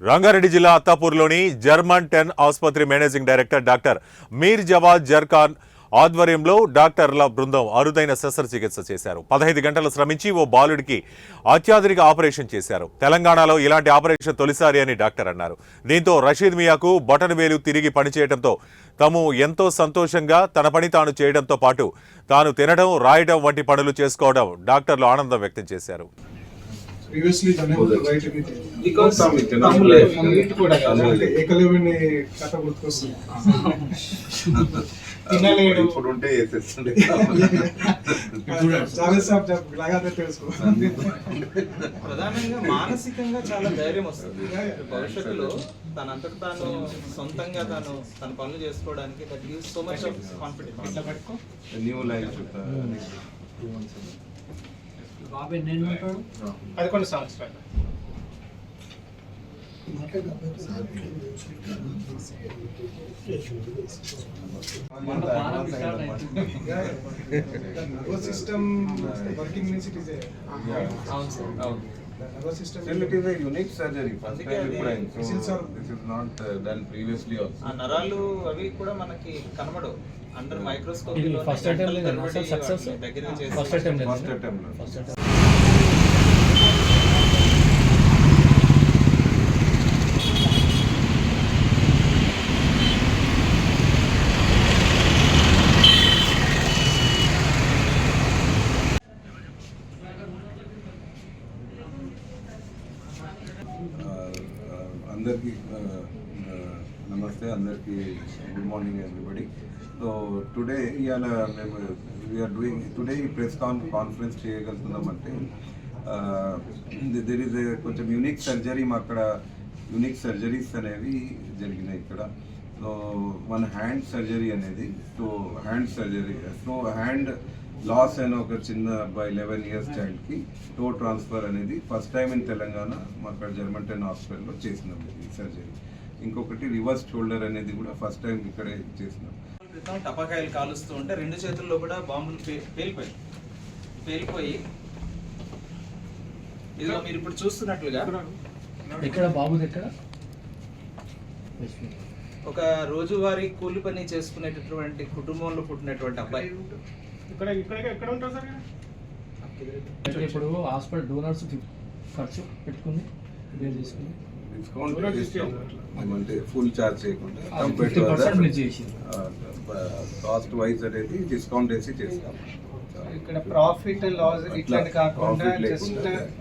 రంగారెడ్డి జిల్లా అత్తాపూర్లోని జర్మన్ 10 ఆసుపత్రి managing director doctor మీర్ జవాద్ జర్ఖాన్ ఆధ్వర్యంలో డాక్టర్ల బృందం అరుదైన శస్త్రచికిత్స చేశారు. 15 గంటలు శ్రమించి ఓ బాలుడికి అత్యాధునిక ఆపరేషన్ చేశారు. తెలంగాణలో ఇలాంటి ఆపరేషన్ తొలిసారి అని డాక్టర్ అన్నారు. దీంతో రషీద్ మియాకు బటన్ వేలు తిరిగి పనిచేయడంతో తాము ఎంతో సంతోషంగా తన పని తాను చేయడంతో పాటు తాను తినడం, రాయడం వంటి పనులు చేసుకోవడం డాక్టర్లు ఆనందం వ్యక్తం చేశారు. Previously unable to write anything because ఏకలవ్యుని కథ గుర్తుకొస్తుంది. తినలేడు ఇప్పుడు ఉంటే చాలా సాబ్ లాగానే తెలుసుకో. ప్రధానంగా మానసికంగా చాలా ధైర్యం వస్తుంది. భవిష్యత్తులో తనంతట తాను సొంతంగా తన పనులు చేసుకోవడానికి that gives so much of confidence. New life 11 సంవత్సరాలు system working means it is nervous system it is a unique surgery first time so this is not done previously also. ఆ నరాలు అవి కూడా మనకి కనబడవు అండర్ మైక్రోస్కోప్ లో first attempt success దగ్గరగా చేసి ఫస్ట్ అటెంప్ట్ అందరికీ నమస్తే, అందరికీ good morning everybody. So today ఇవాళ మేము వీఆర్ డూయింగ్ టుడే ఈ ప్రెస్ కాన్ఫరెన్స్ చేయగలుగుతున్నామంటే దెర్ ఈజ్ కొంచెం యూనిక్ సర్జరీ మా అక్కడ యూనిక్ సర్జరీస్ అనేవి జరిగినాయి ఇక్కడ. సో మన హ్యాండ్ సర్జరీ అనేది హ్యాండ్ సర్జరీ హ్యాండ్ లాస్ అయిన ఒక చిన్న అబ్బాయి 11 years చైల్డ్కి టో ట్రాన్స్ఫర్ అనేది ఫస్ట్ టైం ఇన్ తెలంగాణ అక్కడ జర్మన్ 10 హాస్పిటల్లో చేసినాం ఈ సర్జరీ. ఇంకొకటి రివర్స్ షోల్డర్ అనేది కూడా ఫస్ట్ టైం ఇక్కడే చేసినాం. టపాకాయలు కాలుస్తూ ఉంటే 2 చేతుల్లో కూడా బాంబులు పేలిపోయి ఇదిగో మీరు ఇప్పుడు చూస్తున్నట్లుగా ఎక్కడ బాబుది ఎక్కడ ఒక రోజువారీ కూలి పని చేసుకునేటటువంటి కుటుంబంలో పుట్టినటువంటి అబ్బాయి ఎక్కడ ఉంటారు సార్? ఇప్పుడు హాస్పిటల్ డోనర్స్ ఖర్చు పెట్టుకుని తీసుకుని డిస్కౌంట్ అంటే ఫుల్ ఛార్జ్ చేయకుండా కాస్ట్ వైజ్ అనేది డిస్కౌంట్ వేసి చేస్తాం. ఇక్కడ ప్రాఫిట్ లాస్ ఇట్లాంటి కాకుండా జస్ట్